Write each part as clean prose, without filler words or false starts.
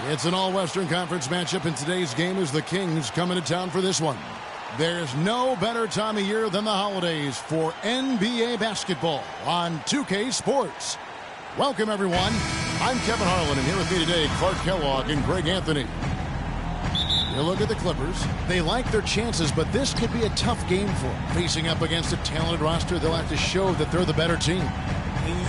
It's an all-Western Conference matchup, and today's game is the Kings coming to town for this one. There's no better time of year than the holidays for NBA basketball on 2K Sports. Welcome, everyone. I'm Kevin Harlan, and here with me today, Clark Kellogg and Greg Anthony. You look at the Clippers. They like their chances, but this could be a tough game for them. Facing up against a talented roster, they'll have to show that they're the better team.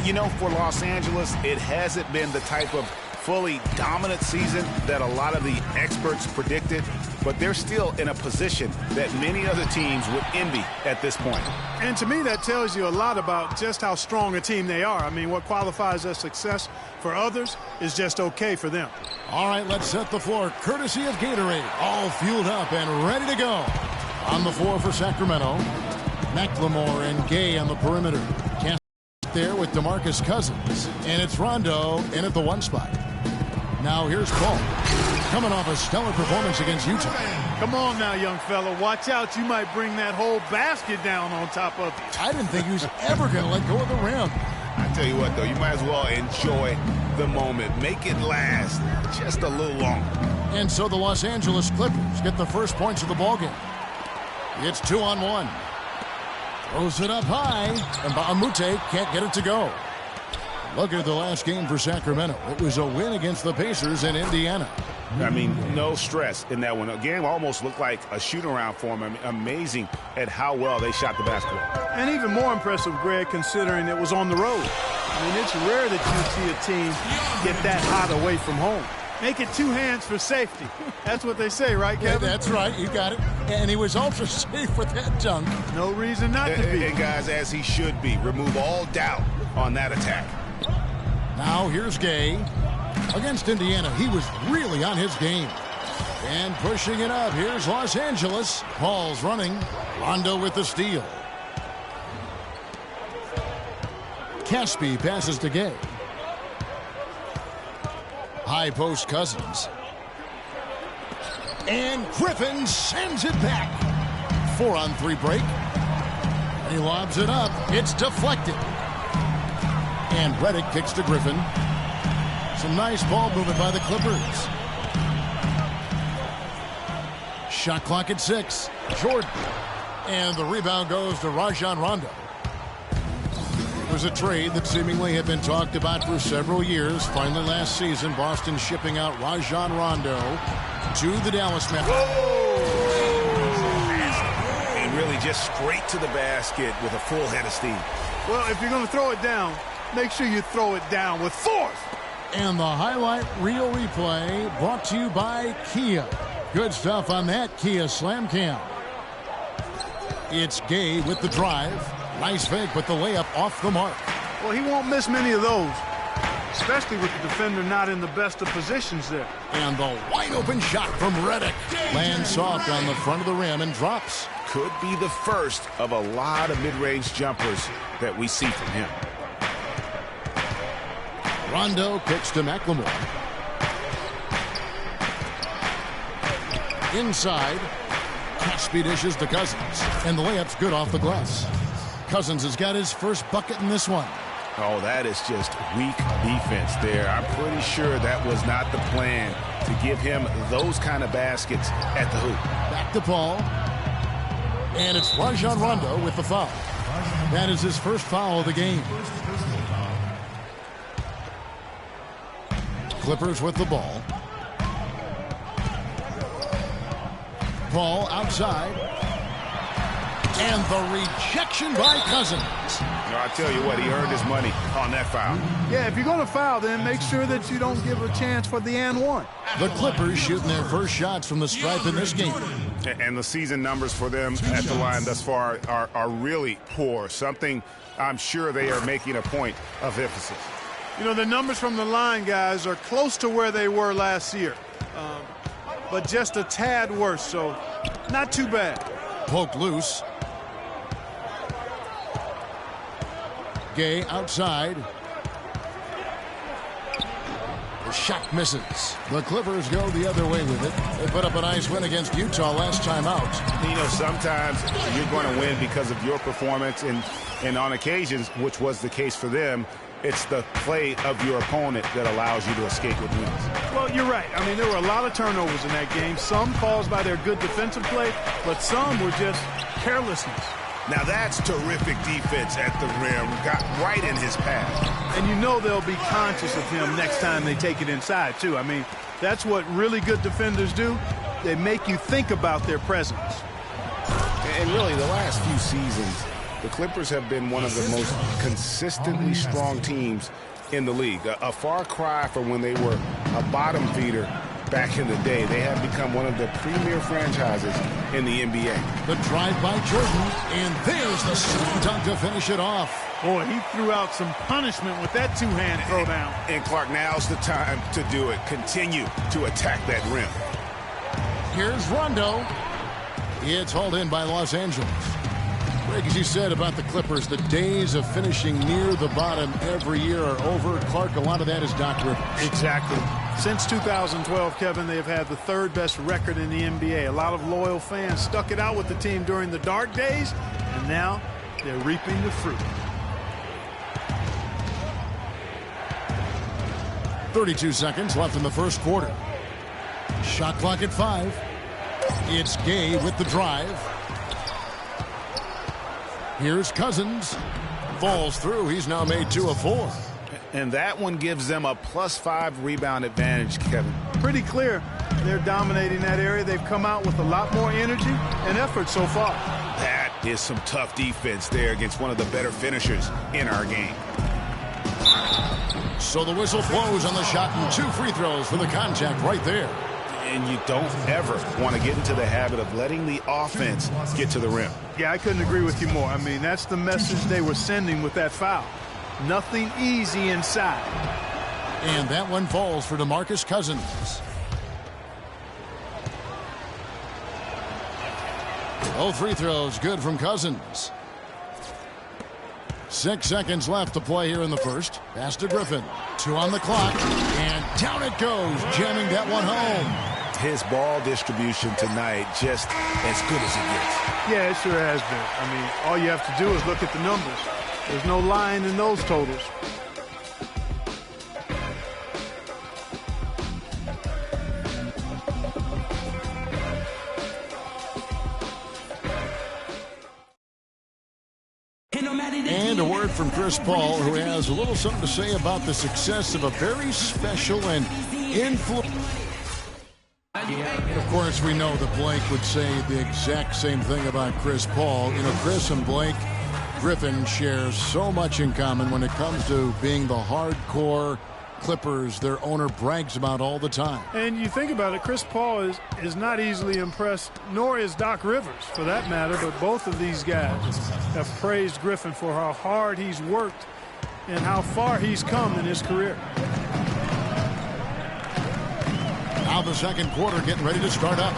You know, for Los Angeles, it hasn't been the type of fully dominant season that a lot of the experts predicted, but they're still in a position that many other teams would envy at this point. And to me, that tells you a lot about just how strong a team they are. I mean, what qualifies as success for others is just okay for them. All right, let's set the floor. Courtesy of Gatorade, all fueled up and ready to go. On the floor for Sacramento, McLemore and Gay on the perimeter. Cast there with DeMarcus Cousins, and it's Rondo in at the one spot. Now here's Paul, coming off a stellar performance against Utah. Come on now, young fella. Watch out. You might bring that whole basket down on top of you. I didn't think he was ever going to let go of the rim. I tell you what, though, you might as well enjoy the moment. Make it last just a little longer. And so the Los Angeles Clippers get the first points of the ballgame. It's 2-on-1. Throws it up high, and Baamute can't get it to go. Look at the last game for Sacramento. It was a win against the Pacers in Indiana. I mean, no stress in that one. The game almost looked like a shoot-around for them. I mean, amazing at how well they shot the basketball. And even more impressive, Greg, considering it was on the road. I mean, it's rare that you see a team get that hot away from home. Make it two hands for safety. That's what they say, right, Kevin? Yeah, that's right. You got it. And he was ultra safe with that dunk. No reason not to be. And guys, as he should be. Remove all doubt on that attack. Now here's Gay. Against Indiana, he was really on his game. And pushing it up, here's Los Angeles. Paul's running. Rondo with the steal. Caspi passes to Gay. High post Cousins. And Griffin sends it back. 4-on-3 break. And he lobs it up. It's deflected. And Redick kicks to Griffin. Some nice ball movement by the Clippers. Shot clock at 6. Jordan. And the rebound goes to Rajon Rondo. It was a trade that seemingly had been talked about for several years. Finally last season, Boston shipping out Rajon Rondo to the Dallas Mavericks. And really just straight to the basket with a full head of steam. Well, if you're going to throw it down, make sure you throw it down with force. And the highlight reel replay brought to you by Kia. Good stuff on that Kia Slam Cam. It's Gay with the drive. Nice fake, but the layup off the mark. Well, he won't miss many of those, especially with the defender not in the best of positions there. And the wide open shot from Redick. Lands soft on the front of the rim and drops. Could be the first of a lot of mid-range jumpers that we see from him. Rondo kicks to McLemore. Inside. Caspi dishes to Cousins. And the layup's good off the glass. Cousins has got his first bucket in this one. Oh, that is just weak defense there. I'm pretty sure that was not the plan to give him those kind of baskets at the hoop. Back to Paul. And it's Rajon Rondo with the foul. That is his first foul of the game. Clippers with the ball. Paul outside. And the rejection by Cousins. No, I tell you what, he earned his money on that foul. Yeah, if you're going to foul, then make sure that you don't give a chance for the and one. The Clippers shooting their first shots from the stripe in this game. And the season numbers for them at the line thus far are really poor. Something I'm sure they are making a point of emphasis. You know, the numbers from the line, guys, are close to where they were last year. But just a tad worse, so not too bad. Poked loose. Gay outside. The shot misses. The Clippers go the other way with it. They put up a nice win against Utah last time out. You know, sometimes you're going to win because of your performance, and on occasions, which was the case for them, It's the play of your opponent that allows you to escape with wins. Well, you're right. I mean, there were a lot of turnovers in that game, some caused by their good defensive play, but some were just carelessness. Now that's terrific defense at the rim. Got right in his path. And you know they'll be conscious of him next time they take it inside, too. I mean, that's what really good defenders do. They make you think about their presence. And really, the last few seasons, the Clippers have been one of the most consistently strong teams in the league. A far cry from when they were a bottom feeder back in the day. They have become one of the premier franchises in the NBA. The drive by Jordan, and there's the slam dunk to finish it off. Boy, he threw out some punishment with that two-hand throwdown. And Clark, now's the time to do it. Continue to attack that rim. Here's Rondo. It's hauled in by Los Angeles. Greg, as you said about the Clippers, the days of finishing near the bottom every year are over. Clark, a lot of that is Doc Rivers. Exactly. Since 2012, Kevin, they have had the third best record in the NBA. A lot of loyal fans stuck it out with the team during the dark days, and now they're reaping the fruit. 32 seconds left in the first quarter. Shot clock at 5. It's Gay with the drive. Here's Cousins. Falls through. He's now made 2 of 4. And that one gives them a +5 rebound advantage, Kevin. Pretty clear. They're dominating that area. They've come out with a lot more energy and effort so far. That is some tough defense there against one of the better finishers in our game. So the whistle blows on the shot and 2 free throws for the contact right there. And you don't ever want to get into the habit of letting the offense get to the rim. Yeah, I couldn't agree with you more. I mean, that's the message they were sending with that foul. Nothing easy inside. And that one falls for DeMarcus Cousins. All free throws good from Cousins. 6 seconds left to play here in the first. Pass to Griffin. 2 on the clock. And down it goes, jamming that one home. His ball distribution tonight just as good as it gets. Yeah, it sure has been. I mean, all you have to do is look at the numbers. There's no line in those totals. And a word from Chris Paul, who has a little something to say about the success of a very special and influential. Of course, we know that Blake would say the exact same thing about Chris Paul. You know, Chris and Blake Griffin share so much in common when it comes to being the hardcore Clippers their owner brags about all the time. And you think about it, Chris Paul is not easily impressed, nor is Doc Rivers, for that matter, but both of these guys have praised Griffin for how hard he's worked and how far he's come in his career. Now the second quarter getting ready to start up.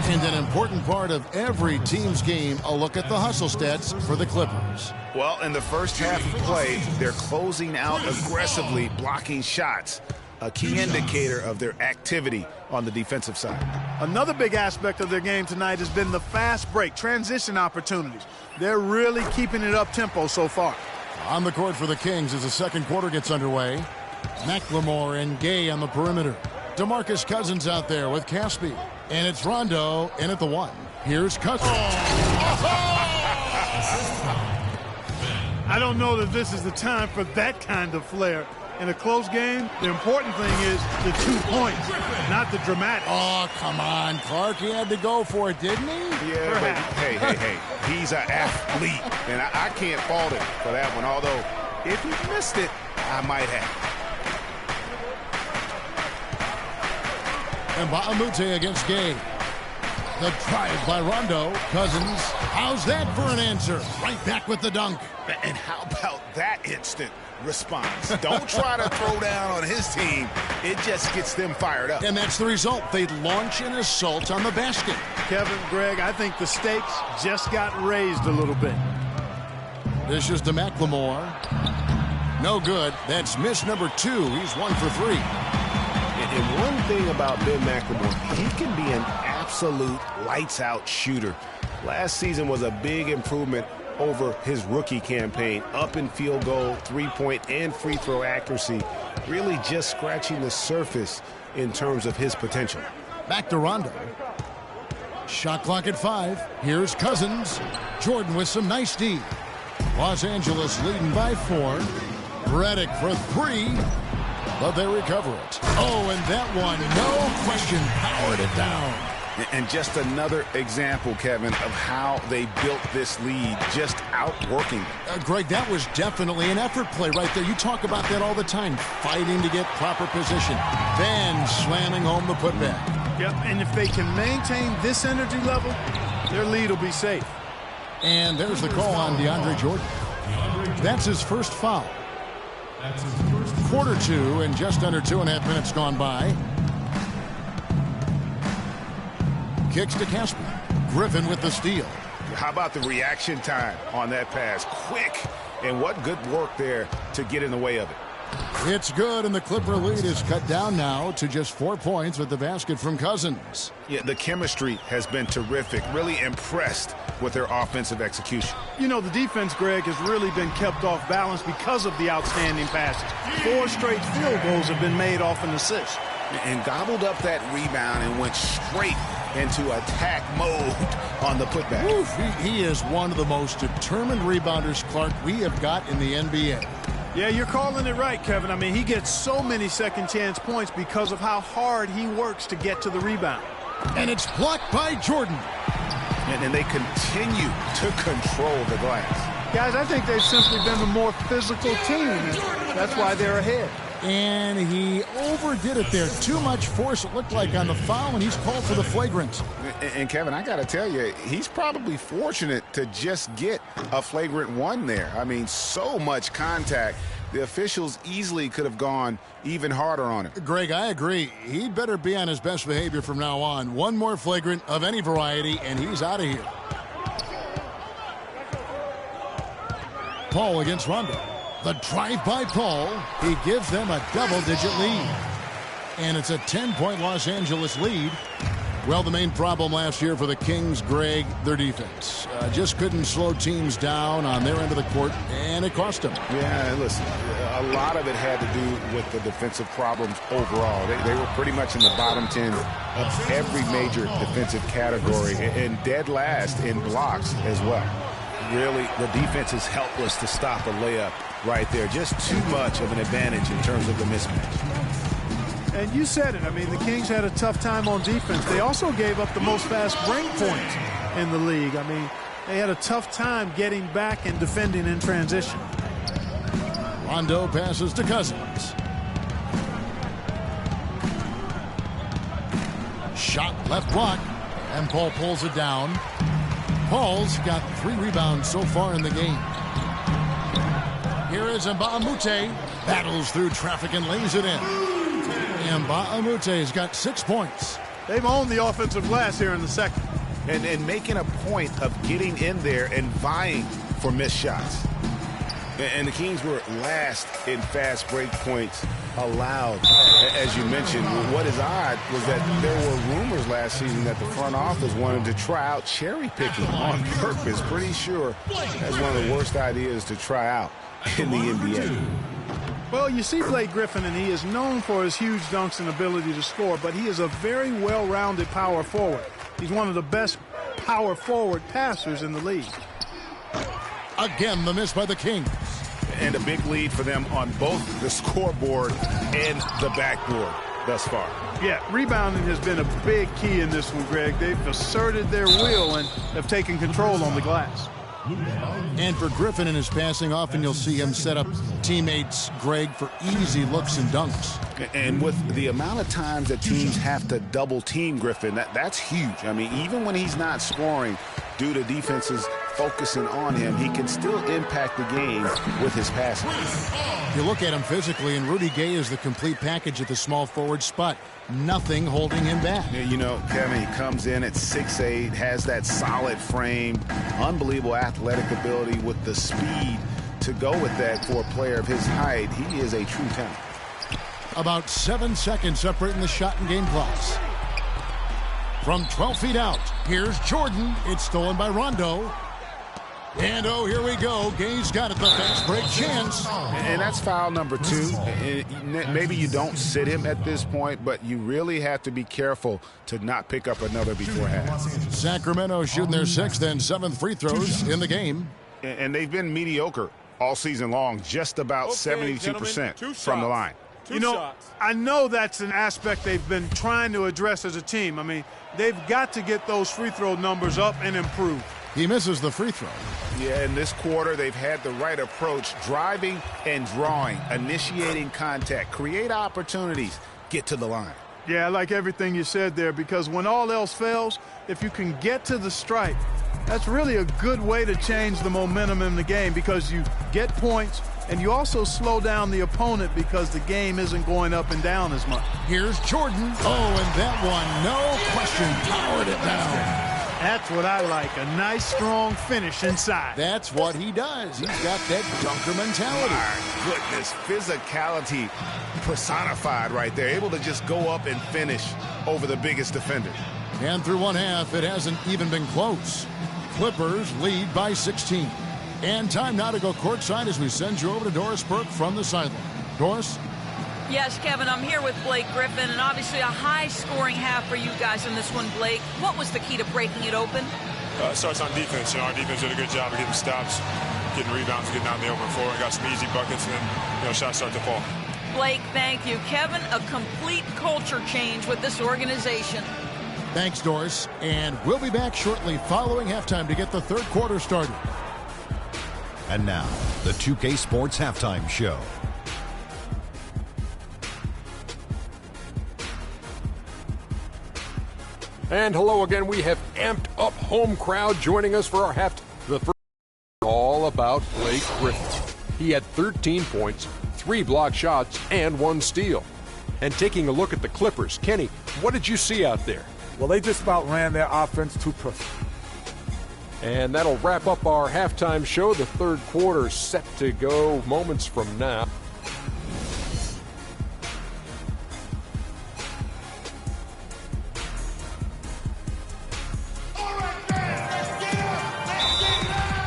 And an important part of every team's game, a look at the hustle stats for the Clippers. Well, in the first half of play, they're closing out aggressively, blocking shots, a key indicator of their activity on the defensive side. Another big aspect of their game tonight has been the fast break, transition opportunities. They're really keeping it up-tempo so far. On the court for the Kings as the second quarter gets underway. McLemore and Gay on the perimeter. DeMarcus Cousins out there with Caspi. And it's Rondo in at the 1. Here's Cousins. I don't know that this is the time for that kind of flair. In a close game, the important thing is the 2 points, not the dramatic. Oh, come on, Clark. He had to go for it, didn't he? Yeah, but hey. He's an athlete, and I can't fault him for that one. Although, if he missed it, I might have. And Baamute against Gay. The drive by Rondo. Cousins, how's that for an answer? Right back with the dunk. And how about that instant response? Don't try to throw down on his team. It just gets them fired up. And that's the result. They launch an assault on the basket. Kevin, Greg, I think the stakes just got raised a little bit. This is to McLemore. No good. That's miss number 2. He's 1 for 3. And one thing about Ben McLemore, he can be an absolute lights-out shooter. Last season was a big improvement over his rookie campaign. Up in field goal, three-point, and free throw accuracy. Really just scratching the surface in terms of his potential. Back to Rondo. Shot clock at 5. Here's Cousins. Jordan with some nice D. Los Angeles leading by 4. Redick for 3. But they recover it. Oh, and that one, no question, powered it down. And just another example, Kevin, of how they built this lead, just outworking them. Greg, that was definitely an effort play right there. You talk about that all the time, fighting to get proper position, then slamming home the putback. Yep, and if they can maintain this energy level, their lead will be safe. And there's the call on DeAndre Jordan. That's his first foul. Quarter 2 and just under 2.5 minutes gone by. Kicks to Casper. Griffin with the steal. How about the reaction time on that pass? Quick, and what good work there to get in the way of it. It's good, and the Clipper lead is cut down now to just 4 points with the basket from Cousins. Yeah, the chemistry has been terrific. Really impressed with their offensive execution. You know, the defense, Greg, has really been kept off balance because of the outstanding passes. 4 straight field goals have been made off an assist. And gobbled up that rebound and went straight into attack mode on the putback. Oof, he is one of the most determined rebounders, Clark, we have got in the NBA. Yeah, you're calling it right, Kevin. I mean, he gets so many second chance points because of how hard he works to get to the rebound. And it's blocked by Jordan. And they continue to control the glass. Guys, I think they've simply been the more physical team. That's why they're ahead. And he overdid it there. Too much force, it looked like, on the foul, and he's called for the flagrant. And Kevin, I got to tell you, he's probably fortunate to just get a flagrant 1 there. I mean, so much contact. The officials easily could have gone even harder on him. Greg, I agree. He'd better be on his best behavior from now on. One more flagrant of any variety, and he's out of here. Paul against Rondo. The drive by Paul. He gives them a double-digit lead. And it's a 10-point Los Angeles lead. Well, the main problem last year for the Kings, Greg, their defense. Just couldn't slow teams down on their end of the court, and it cost them. Yeah, listen, a lot of it had to do with the defensive problems overall. They were pretty much in the bottom 10 of every major defensive category, and dead last in blocks as well. Really, the defense is helpless to stop a layup right there. Just too much of an advantage in terms of the mismatch. And you said it. I mean, the Kings had a tough time on defense. They also gave up the most fast break points in the league. I mean, they had a tough time getting back and defending in transition. Rondo passes to Cousins. Shot left block, and Paul pulls it down. Paul's got 3 rebounds so far in the game. Here is Mbah a Moute. Battles through traffic and lays it in. Mbah a Moute's got 6 points. They've owned the offensive glass here in the second. And making a point of getting in there and vying for missed shots. And the Kings were last in fast break points allowed. As you mentioned, what is odd was that there were rumors last season that the front office wanted to try out cherry picking on purpose. Pretty sure that's one of the worst ideas to try out in the NBA. Well, you see Blake Griffin, and he is known for his huge dunks and ability to score, but he is a very well-rounded power forward. He's one of the best power forward passers in the league. Again, the miss by the Kings. And a big lead for them on both the scoreboard and the backboard thus far. Yeah, rebounding has been a big key in this one, Greg. They've asserted their will and have taken control on the glass. And for Griffin in his passing, often you'll see him set up teammates, Greg, for easy looks and dunks. And with the amount of times that teams have to double team Griffin, that's huge. I mean, even when he's not scoring due to defenses focusing on him, he can still impact the game with his passing. You look at him physically, and Rudy Gay is the complete package at the small forward spot. Nothing holding him back. You know, Kevin, he comes in at 6'8", has that solid frame, unbelievable athletic ability with the speed to go with that for a player of his height. He is a true talent. About 7 seconds separating the shot and game clocks. From 12 feet out, here's Jordan. It's stolen by Rondo. And oh, here we go. Gay's got it, the fast break chance. And that's foul number 2. Maybe you don't sit him at this point, but you really have to be careful to not pick up another before half. Sacramento shooting their 6th and 7th free throws in the game. And they've been mediocre all season long, just about 72% from the line. You know, I know that's an aspect they've been trying to address as a team. I mean, they've got to get those free throw numbers up and improve. He misses the free throw. Yeah, in this quarter, they've had the right approach, driving and drawing, initiating contact, create opportunities, get to the line. Yeah, I like everything you said there, because when all else fails, if you can get to the stripe, that's really a good way to change the momentum in the game, because you get points and you also slow down the opponent because the game isn't going up and down as much. Here's Jordan. Oh, and that one, no question, powered it down. That's what I like, a nice, strong finish inside. That's what he does. He's got that dunker mentality. My goodness, physicality personified right there. Able to just go up and finish over the biggest defender. And through one half, it hasn't even been close. Clippers lead by 16. And time now to go courtside as we send you over to Doris Burke from the sideline. Doris? Yes, Kevin, I'm here with Blake Griffin, and obviously a high-scoring half for you guys in this one, Blake. What was the key to breaking it open? It starts on defense. You know, our defense did a good job of getting stops, getting rebounds, getting out in the open floor, and got some easy buckets, and then, shots start to fall. Blake, thank you. Kevin, a complete culture change with this organization. Thanks, Doris. And we'll be back shortly following halftime to get the third quarter started. And now, the 2K Sports Halftime Show. And hello again. We have amped up home crowd joining us for our the first all about Blake Griffin. He had 13 points, 3 block shots, and 1 steal. And taking a look at the Clippers, Kenny, what did you see out there? Well, they just about ran their offense too perfect. And that'll wrap up our halftime show. The third quarter set to go moments from now.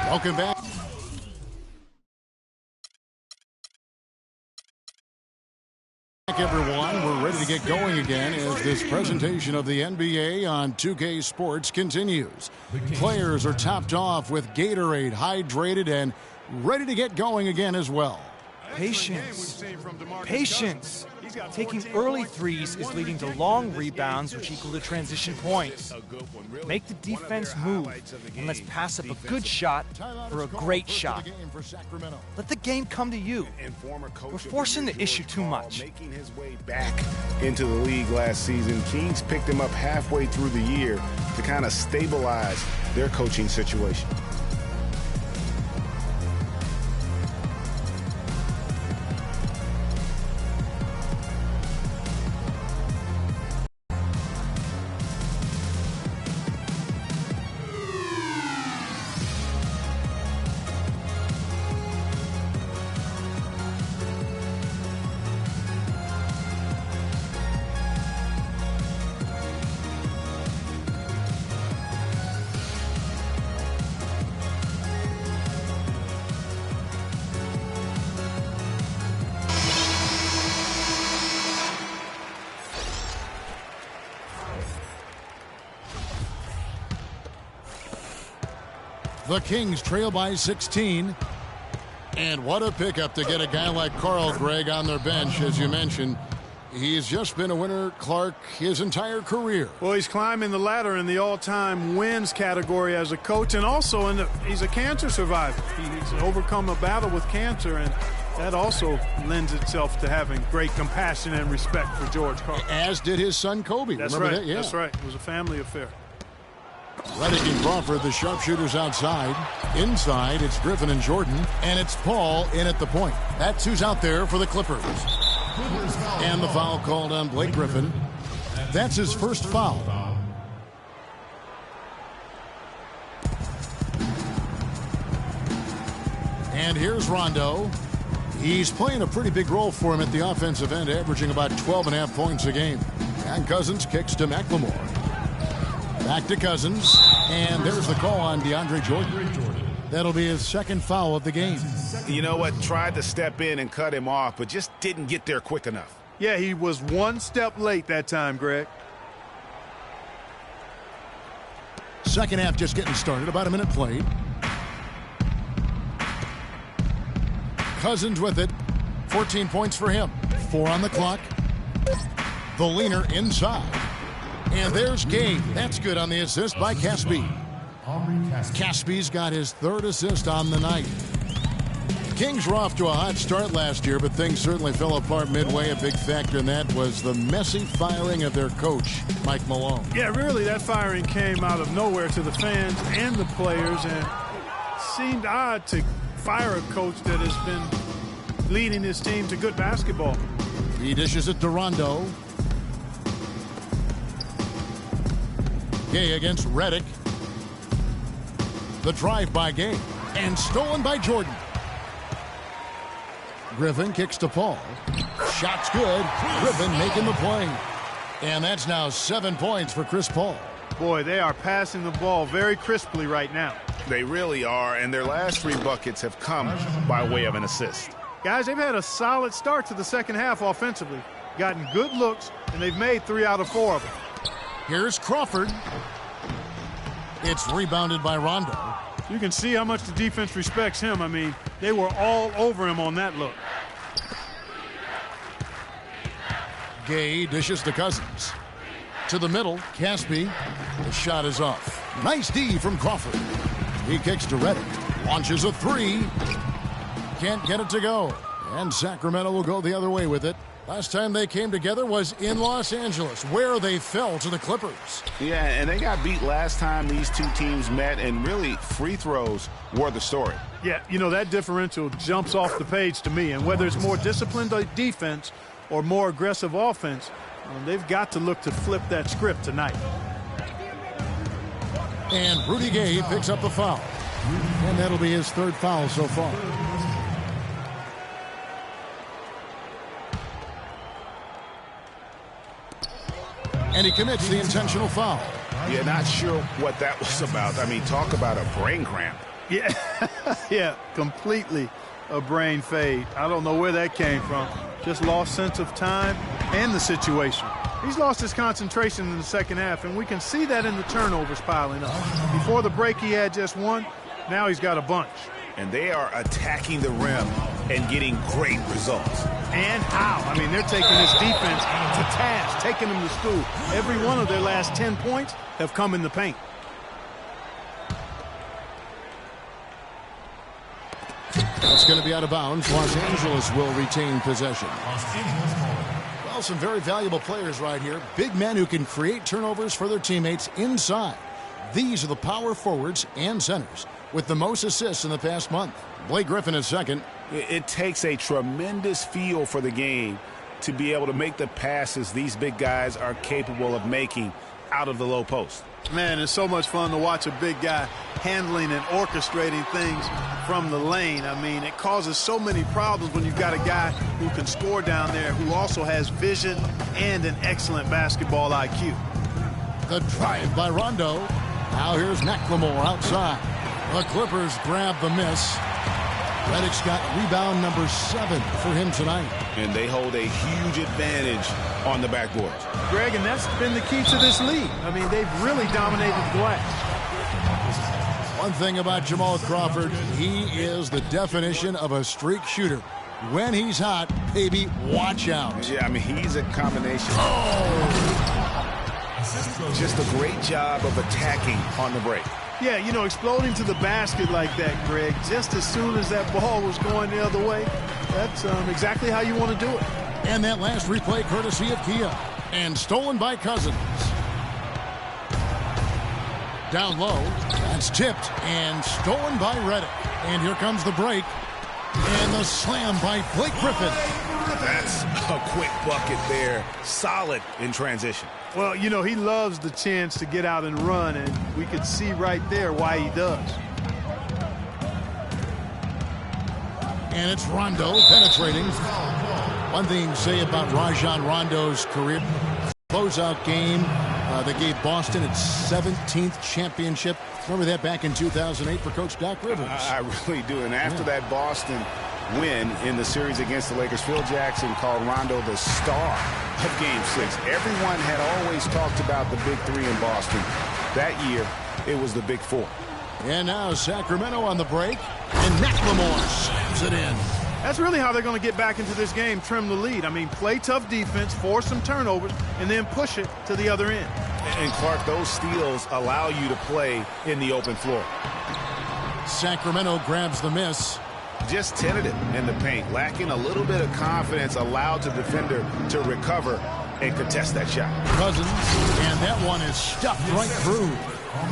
Welcome back. Everyone, we're ready to get going again as this presentation of the NBA on 2K Sports continues. Players are topped off with Gatorade, hydrated, and ready to get going again as well. Patience. Patience. Taking early threes is leading to long rebounds, which equal to transition points. Make the defense move, and let's pass up a good shot for a great shot. Let the game come to you. We're forcing the issue too much. Making his way back into the league last season, Kings picked him up halfway through the year to kind of stabilize their coaching situation. The Kings trail by 16. And what a pickup to get a guy like Carl Gregg on their bench, as you mentioned. He's just been a winner, Clark, his entire career. Well, he's climbing the ladder in the all-time wins category as a coach, and also he's a cancer survivor. He's overcome a battle with cancer, and that also lends itself to having great compassion and respect for George Karl. As did his son Kobe. That's Remember right. that? Yeah. That's right. It was a family affair. Redick and Crawford, the sharpshooters outside. Inside, it's Griffin and Jordan, and it's Paul in at the point. That's who's out there for the Clippers. And the foul called on Blake Griffin. That's his first foul. And here's Rondo. He's playing a pretty big role for him at the offensive end, averaging about 12.5 points a game. And Cousins kicks to McLemore. Back to Cousins, and there's the call on DeAndre Jordan. That'll be his second foul of the game. You know what? Tried to step in and cut him off, but just didn't get there quick enough. Yeah, he was one step late that time, Greg. Second half just getting started. About a minute played. Cousins with it. 14 points for him. 4 on the clock. The leaner inside. And there's Gabe. That's good on the assist by Caspi. Caspi's got his 3rd assist on the night. Kings were off to a hot start last year, but things certainly fell apart midway. A big factor in that was the messy firing of their coach, Mike Malone. Yeah, really, that firing came out of nowhere to the fans and the players, and it seemed odd to fire a coach that has been leading his team to good basketball. He dishes it to Rondo. Gay against Redick. The drive by Gay. And stolen by Jordan. Griffin kicks to Paul. Shot's good. Griffin making the play. And that's now 7 points for Chris Paul. Boy, they are passing the ball very crisply right now. They really are, and their last 3 buckets have come by way of an assist. Guys, they've had a solid start to the second half offensively. Gotten good looks, and they've made 3 out of 4 of them. Here's Crawford. It's rebounded by Rondo. You can see how much the defense respects him. I mean, they were all over him on that look. Gay dishes to Cousins. To the middle, Caspi. The shot is off. Nice D from Crawford. He kicks to Redick. Launches a 3. Can't get it to go. And Sacramento will go the other way with it. Last time they came together was in Los Angeles, where they fell to the Clippers. Yeah, and they got beat last time these two teams met, and really free throws were the story. Yeah, you know, that differential jumps off the page to me, and whether it's more disciplined defense or more aggressive offense, they've got to look to flip that script tonight. And Rudy Gay picks up the foul. And that'll be his 3rd foul so far. And he commits the intentional foul. Yeah, not sure what that was about. I mean, talk about a brain cramp. Yeah, yeah, completely a brain fade. I don't know where that came from. Just lost sense of time and the situation. He's lost his concentration in the second half, and we can see that in the turnovers piling up. Before the break, he had just 1. Now he's got a bunch. And they are attacking the rim and getting great results. And how? I mean, they're taking this defense to task, taking them to school. Every one of their last 10 points have come in the paint. That's going to be out of bounds. Los Angeles will retain possession. Well, some very valuable players right here. Big men who can create turnovers for their teammates inside. These are the power forwards and centers with the most assists in the past month. Blake Griffin is second. It takes a tremendous feel for the game to be able to make the passes these big guys are capable of making out of the low post. Man, it's so much fun to watch a big guy handling and orchestrating things from the lane. I mean, it causes so many problems when you've got a guy who can score down there, who also has vision and an excellent basketball IQ. The drive by Rondo. Now here's McLemore outside. The Clippers grab the miss. Redick's got rebound number 7 for him tonight. And they hold a huge advantage on the backboard. Greg, and that's been the key to this league. I mean, they've really dominated the glass. One thing about Jamal Crawford, he is the definition of a streak shooter. When he's hot, baby, watch out. Yeah, I mean, he's a combination. Just a great job of attacking on the break. Yeah, you know, exploding to the basket like that, Greg, just as soon as that ball was going the other way, that's exactly how you want to do it. And that last replay courtesy of Kia. And stolen by Cousins. Down low. That's tipped and stolen by Redick. And here comes the break. And the slam by Blake Griffin. That's a quick bucket there. Solid in transition. Well, you know, he loves the chance to get out and run, and we could see right there why he does. And it's Rondo penetrating. One thing to say about Rajon Rondo's career, closeout game that gave Boston its 17th championship. Remember that back in 2008 for Coach Doc Rivers? I really do. And after that Boston win in the series against the Lakers, Phil Jackson called Rondo the star of Game 6. Everyone had always talked about the Big Three in Boston. That year, it was the Big Four. And now Sacramento on the break, and McLemore slams it in. That's really how they're going to get back into this game, trim the lead. I mean, play tough defense, force some turnovers, and then push it to the other end. And, Clark, those steals allow you to play in the open floor. Sacramento grabs the miss. Just tentative in the paint, lacking a little bit of confidence, allowed the defender to recover and contest that shot. Cousins, and that one is stuffed right through.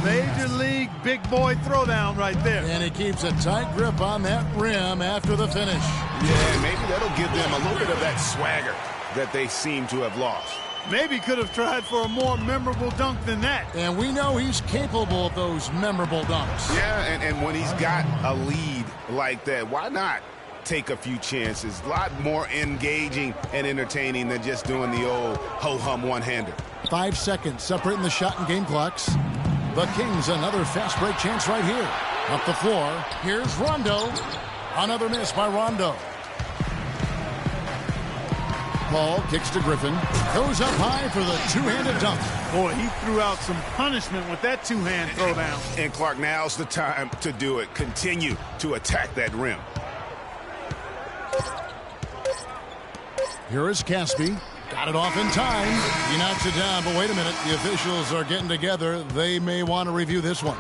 Major league big boy throwdown right there. And he keeps a tight grip on that rim after the finish. Yeah, maybe that'll give them a little bit of that swagger that they seem to have lost. Maybe could have tried for a more memorable dunk than that. And we know he's capable of those memorable dunks. Yeah, and when he's got a lead like that, why not take a few chances? A lot more engaging and entertaining than just doing the old ho-hum one-hander. 5 seconds separating the shot and game clocks. The Kings, another fast break chance right here. Up the floor, here's Rondo. Another miss by Rondo. Paul kicks to Griffin. Goes up high for the two-handed dunk. Boy, he threw out some punishment with that two-hand throwdown. And Clark, now's the time to do it. Continue to attack that rim. Here is Caspi. Got it off in time. He knocks it down, but wait a minute. The officials are getting together. They may want to review this one.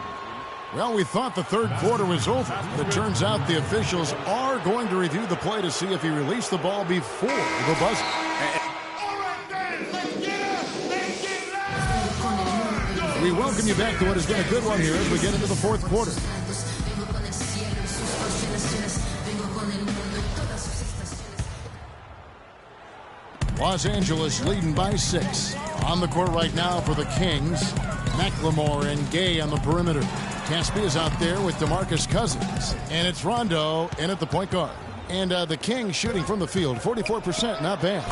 Well, we thought the third quarter was over. But it turns out the officials are going to review the play to see if he released the ball before the buzzer. We welcome you back to what has been a good one here as we get into the fourth quarter. Los Angeles leading by 6. On the court right now for the Kings. McLemore and Gay on the perimeter. Caspi is out there with DeMarcus Cousins. And it's Rondo in at the point guard. And the Kings shooting from the field, 44%, not bad.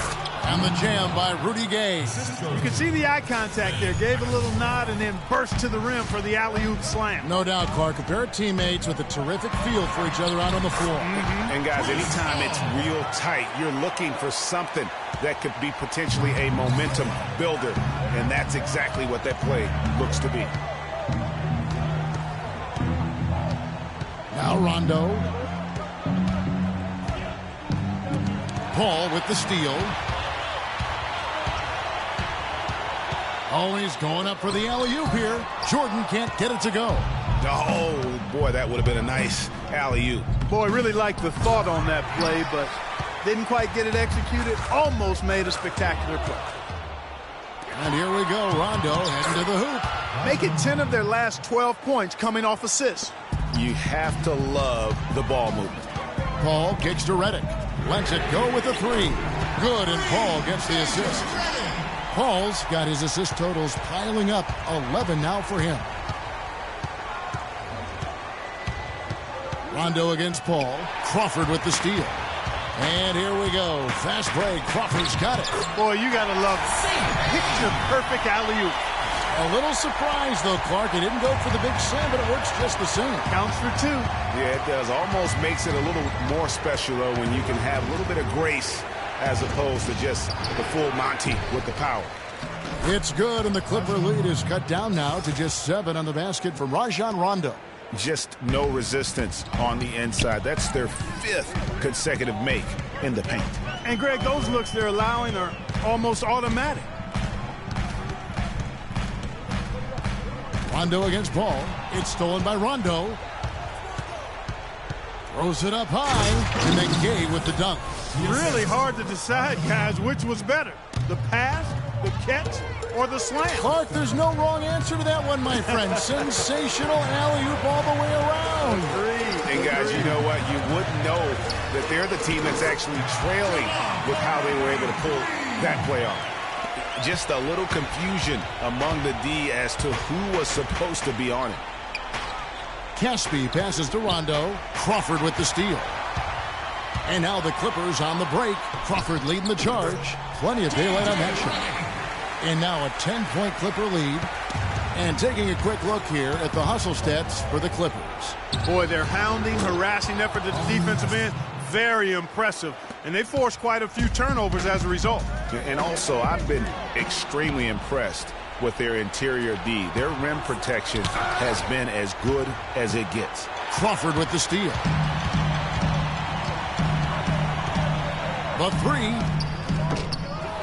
And the jam by Rudy Gay. You can see the eye contact there. Gave a little nod and then burst to the rim for the alley-oop slam. No doubt, Clark. A pair of teammates with a terrific feel for each other out on the floor. And, guys, anytime it's real tight, you're looking for something that could be potentially a momentum builder. And that's exactly what that play looks to be. Now Rondo. Paul with the steal. Oh, he's going up for the alley-oop here. Jordan can't get it to go. Oh, boy, that would have been a nice alley-oop. Boy, really liked the thought on that play, but didn't quite get it executed. Almost made a spectacular play. And here we go. Rondo heading to the hoop. Make it 10 of their last 12 points coming off assists. You have to love the ball movement. Paul kicks to Redick. Lets it go with a three. Good, and Paul gets the assist. Paul's got his assist totals piling up. 11 now for him. Rondo against Paul. Crawford with the steal. And here we go. Fast break. Crawford's got it. Boy, you got to love it. Picture-perfect alley-oop. A little surprised, though, Clark. He didn't go for the big slam, but it works just the same. Counts for 2. Yeah, it does. Almost makes it a little more special, though, when you can have a little bit of grace as opposed to just the full Monty with the power. It's good, and the Clipper lead is cut down now to just 7 on the basket from Rajon Rondo. Just no resistance on the inside. That's their 5th consecutive make in the paint. And, Greg, those looks they're allowing are almost automatic. Rondo against Paul. It's stolen by Rondo. Throws it up high, and then Gay with the dunk. Really hard to decide, guys, which was better. The pass, the catch, or the slam? Clark, there's no wrong answer to that one, my friend. Sensational alley-oop all the way around. And, guys, you know what? You wouldn't know that they're the team that's actually trailing with how they were able to pull that play off. Just a little confusion among the D as to who was supposed to be on it. Caspi passes to Rondo. Crawford with the steal. And now the Clippers on the break. Crawford leading the charge. Plenty of daylight on that shot. And now a 10-point Clipper lead. And taking a quick look here at the hustle stats for the Clippers. Boy, their hounding, harassing effort at the defensive end, very impressive. And they forced quite a few turnovers as a result. And also, I've been extremely impressed with their interior D. Their rim protection has been as good as it gets. Crawford with the steal. The three.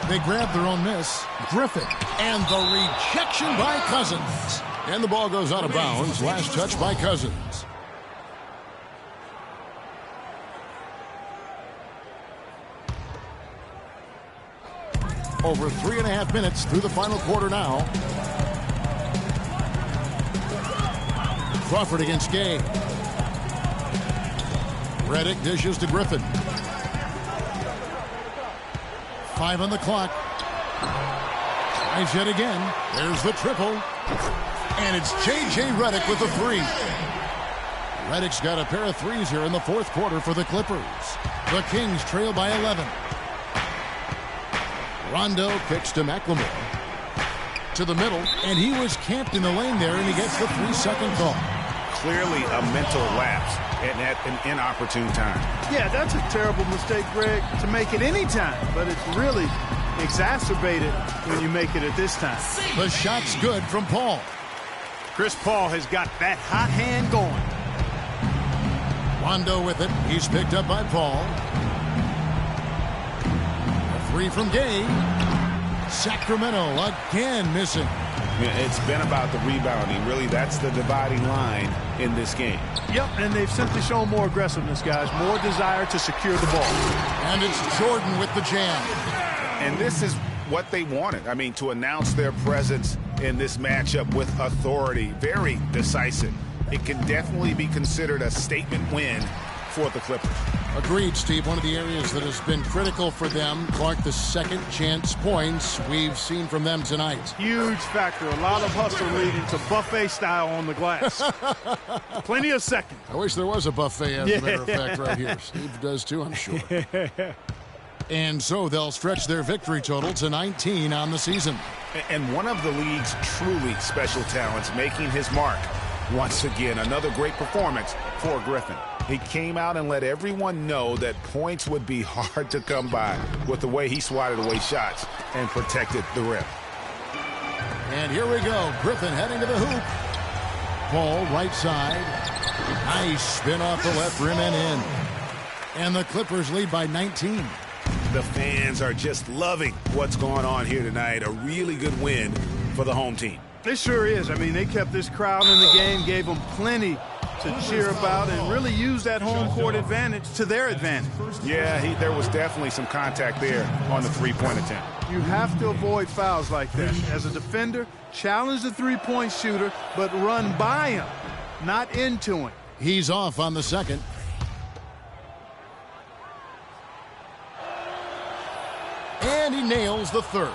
They grab their own miss. Griffin. And the rejection by Cousins. And the ball goes out of bounds. Last touch by Cousins. Over 3.5 minutes through the final quarter now. Crawford against Gay. Redick dishes to Griffin. 5 on the clock. Tries yet again. There's the triple. And it's J.J. Redick with the three. Redick's got a pair of threes here in the fourth quarter for the Clippers. The Kings trail by 11. Rondo kicks to McLemore. To the middle, and he was camped in the lane there, and he gets the 3-second call. Clearly a mental lapse and at an inopportune time. Yeah, that's a terrible mistake, Greg, to make it any time, but it's really exacerbated when you make it at this time. The shot's good from Paul. Chris Paul has got that hot hand going. Rondo with it. He's picked up by Paul. A three from Gay. Sacramento again missing. Yeah, it's been about the rebounding. Really, that's the dividing line in this game. Yep, and they've simply shown more aggressiveness, guys. More desire to secure the ball. And it's Jordan with the jam. And this is what they wanted. I mean, to announce their presence in this matchup with authority. Very decisive. It can definitely be considered a statement win for the Clippers. Agreed, Steve. One of the areas that has been critical for them, Clark, the second chance points we've seen from them tonight. Huge factor. A lot of hustle leading to buffet style on the glass. Plenty of seconds. I wish there was a buffet, as a matter of fact, right here. Steve does too, I'm sure. And so they'll stretch their victory total to 19 on the season. And one of the league's truly special talents making his mark. Once again, another great performance for Griffin. He came out and let everyone know that points would be hard to come by with the way he swatted away shots and protected the rim. And here we go. Griffin heading to the hoop. Ball right side. Nice spin off the left rim and in. And the Clippers lead by 19. The fans are just loving what's going on here tonight. A really good win for the home team. It sure is. I mean, they kept this crowd in the game, gave them plenty to cheer about, and really used that home court advantage to their advantage. Yeah, there was definitely some contact there on the three-point attempt. You have to avoid fouls like that. As a defender, challenge the three-point shooter, but run by him, not into him. He's off on the second. And he nails the third.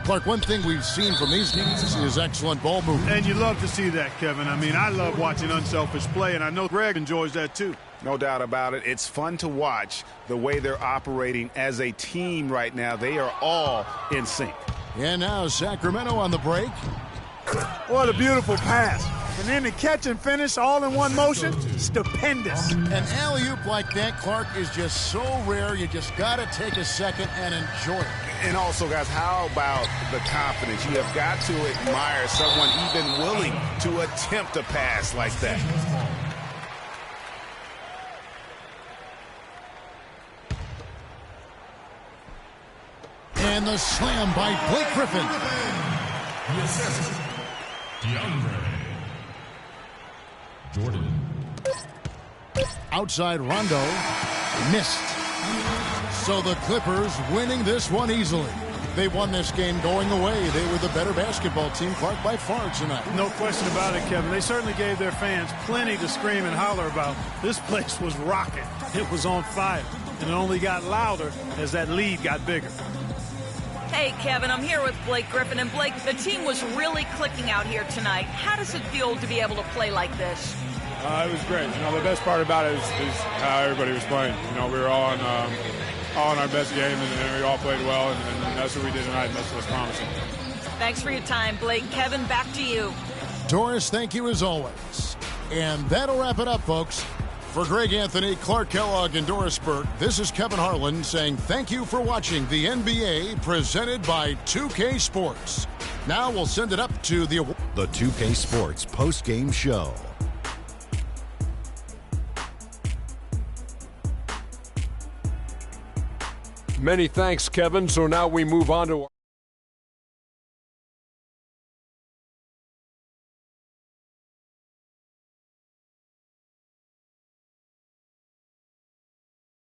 Clark, one thing we've seen from these games is excellent ball movement. And you love to see that, Kevin. I mean, I love watching unselfish play, and I know Greg enjoys that too. No doubt about it. It's fun to watch the way they're operating as a team right now. They are all in sync. And now Sacramento on the break. What a beautiful pass. And then the catch and finish all in one motion. Stupendous. An alley-oop like that, Clark, is just so rare. You just got to take a second and enjoy it. And also, guys, how about the confidence? You have got to admire someone even willing to attempt a pass like that. And the slam by Blake Griffin. The assist, DeAndre Jordan. Outside Rondo. Missed. So the Clippers winning this one easily. They won this game going away. They were the better basketball team, Clark, by far tonight. No question about it, Kevin. They certainly gave their fans plenty to scream and holler about. This place was rocking. It was on fire. And it only got louder as that lead got bigger. Hey, Kevin, I'm here with Blake Griffin. And, Blake, the team was really clicking out here tonight. How does it feel to be able to play like this? It was great. You know, the best part about it is how everybody was playing. You know, we were all on all in our best game, and we all played well, and that's what we did tonight, and that's what's promising. Thanks for your time, Blake. Kevin, back to you. Doris, thank you as always. And that'll wrap it up, folks. For Greg Anthony, Clark Kellogg, and Doris Burke, this is Kevin Harlan saying thank you for watching the NBA presented by 2K Sports. Now we'll send it up to the 2K Sports post-game show. Many thanks, Kevin. So now we move on to